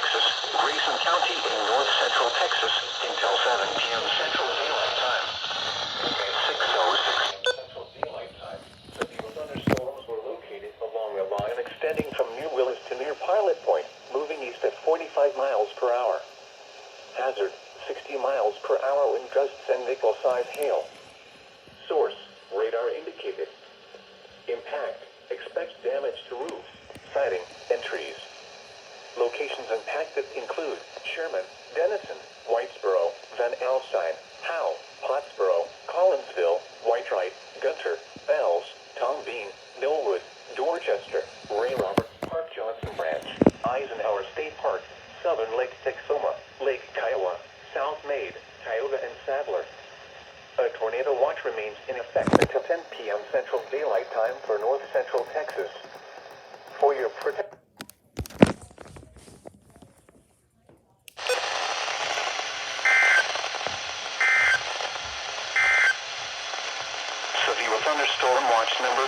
Texas, Grayson County in north central Texas until 7 p.m. Central Daylight Time. At 6:06 Central Daylight Time, severe thunderstorms were located along a line extending from New Willis to near Pilot Point, moving east at 45 miles per hour. Hazard, 60 miles per hour wind gusts and nickel-sized hail. Source, radar indicated. Impact, expect damage to roofs, siding, and trees. Locations impacted include Sherman, Denison, Whitesboro, Van Alstyne, Howe, Pottsboro, Collinsville, Whitewright, Gunter, Bells, Tom Bean, Millwood, Dorchester, Ray Roberts, Park Johnson Branch, Eisenhower State Park, Southern Lake Texoma, Lake Kiowa, South Maid, Tioga, and Sadler. A tornado watch remains in effect until 10 p.m. Central Daylight Time for north central Texas. For your protection. Severe thunderstorm watch number